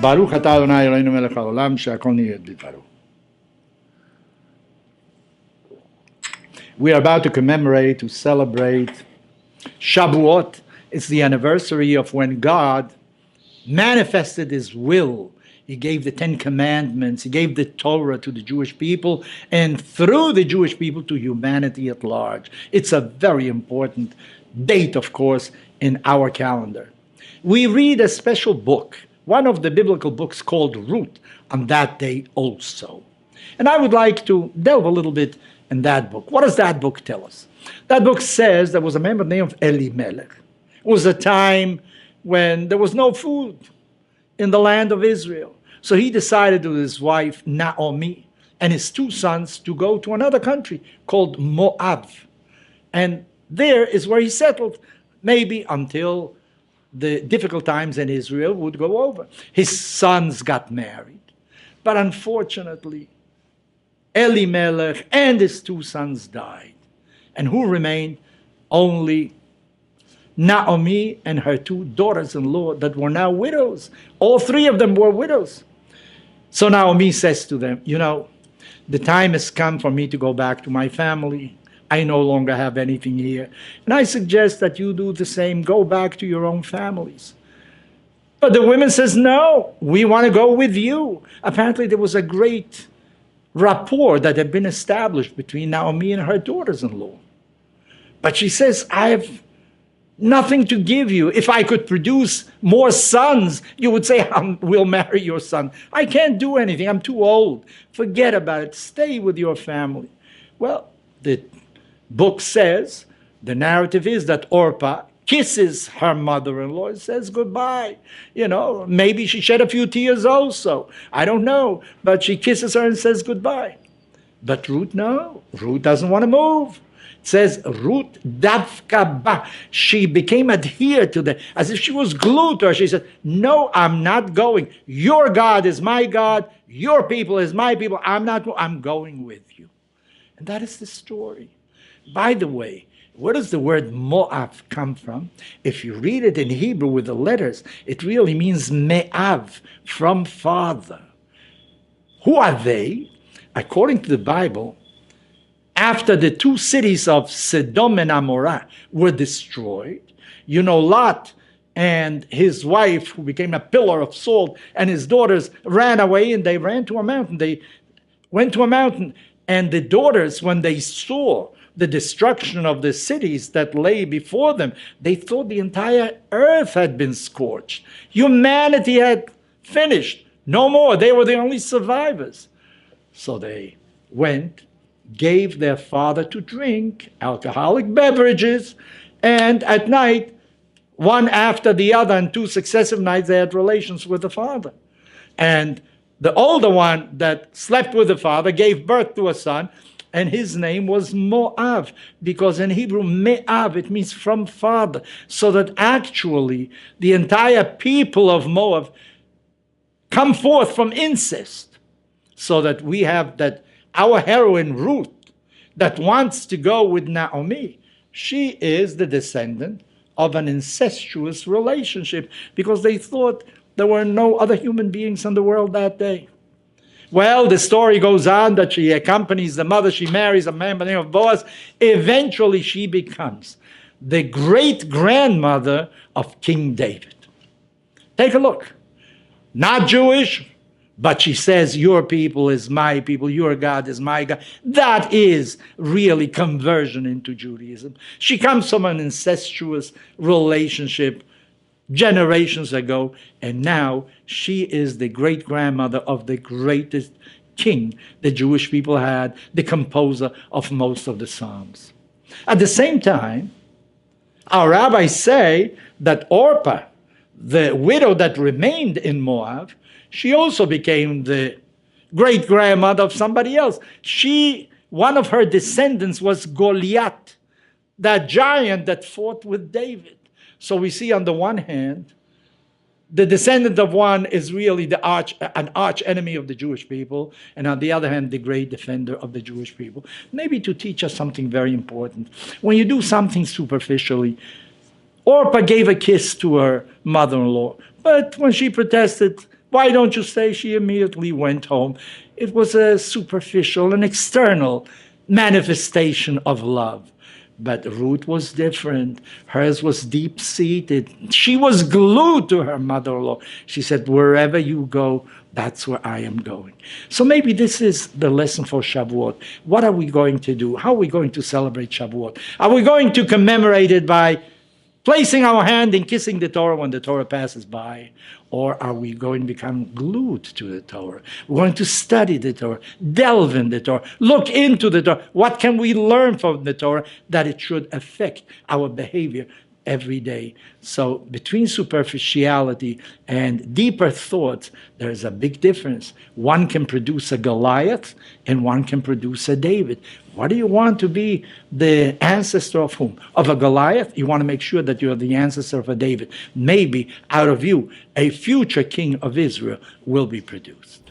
Baruch atah Adonai Eloheinu melech haolam she'akol niyeh b'dvaro. We are about to commemorate, to celebrate Shavuot. It's the anniversary of when God manifested His will. He gave the Ten Commandments, He gave the Torah to the Jewish people, and through the Jewish people to humanity at large. It's a very important date, of course, in our calendar. We read a special book, one of the biblical books called Ruth, on that day also. And I would like to delve a little bit in that book. What does that book tell us? That book says there was a man by the name of Elimelech. It was a time when there was no food in the land of Israel. So he decided with his wife Naomi and his two sons to go to another country called Moab. And there is where he settled, maybe until the difficult times in Israel would go over. His sons got married. But unfortunately, Elimelech and his two sons died. And who remained? Only Naomi and her two daughters-in-law that were now widows. All three of them were widows. So Naomi says to them, you know, the time has come for me to go back to my family. I no longer have anything here. And I suggest that you do the same. Go back to your own families. But the women says, no, we want to go with you. Apparently there was a great rapport that had been established between Naomi and her daughters-in-law. But she says, I have nothing to give you. If I could produce more sons, you would say, we'll marry your son. I can't do anything. I'm too old. Forget about it. Stay with your family. Well, the book says, the narrative is that Orpah kisses her mother-in-law and says goodbye. You know, maybe she shed a few tears also. I don't know. But she kisses her and says goodbye. But Ruth, no. Ruth doesn't want to move. It says Ruth davka ba. She became adhered to them as if she was glued to her. She said, no, I'm not going. Your God is my God. Your people is my people. I'm going with you. And that is the story. By the way, where does the word Moab come from? If you read it in Hebrew with the letters, it really means Me'av, from father. Who are they? According to the Bible, after the two cities of Sodom and Amorah were destroyed, you know, Lot and his wife, who became a pillar of salt, and his daughters ran away, and they ran to a mountain. They went to a mountain, and the daughters, when they saw the destruction of the cities that lay before them, they thought the entire earth had been scorched. Humanity had finished. No more. They were the only survivors. So they went, gave their father to drink alcoholic beverages, and at night, one after the other, and two successive nights, they had relations with the father. And the older one that slept with the father gave birth to a son, and his name was Moab, because in Hebrew, Me'av, it means from father. So that actually the entire people of Moab come forth from incest. So that we have that our heroine Ruth that wants to go with Naomi, she is the descendant of an incestuous relationship, because they thought there were no other human beings in the world that day. Well, the story goes on that she accompanies the mother. She marries a man by the name of Boaz. Eventually, she becomes the great-grandmother of King David. Take a look. Not Jewish, but she says, your people is my people, your God is my God. That is really conversion into Judaism. She comes from an incestuous relationship generations ago, and now she is the great-grandmother of the greatest king the Jewish people had, the composer of most of the Psalms. At the same time, our rabbis say that Orpah, the widow that remained in Moab, she also became the great-grandmother of somebody else. One of her descendants was Goliath, that giant that fought with David. So we see on the one hand, the descendant of one is really an arch enemy of the Jewish people, and on the other hand, the great defender of the Jewish people. Maybe to teach us something very important. When you do something superficially, Orpah gave a kiss to her mother-in-law, but when she protested, Why don't you stay? She immediately went home. It was a superficial and external manifestation of love. But Ruth was different. Hers was deep-seated. She was glued to her mother-in-law. She said, wherever you go, that's where I am going. So maybe this is the lesson for Shavuot. What are we going to do? How are we going to celebrate Shavuot? Are we going to commemorate it by placing our hand and kissing the Torah when the Torah passes by? Or are we going to become glued to the Torah? We're going to study the Torah, delve in the Torah, look into the Torah. What can we learn from the Torah that it should affect our behavior every day? So between superficiality and deeper thoughts, there's a big difference. One can produce a Goliath and one can produce a David. What do you want to be the ancestor of whom? Of a Goliath? You want to make sure that you're the ancestor of a David. Maybe out of you, a future king of Israel will be produced.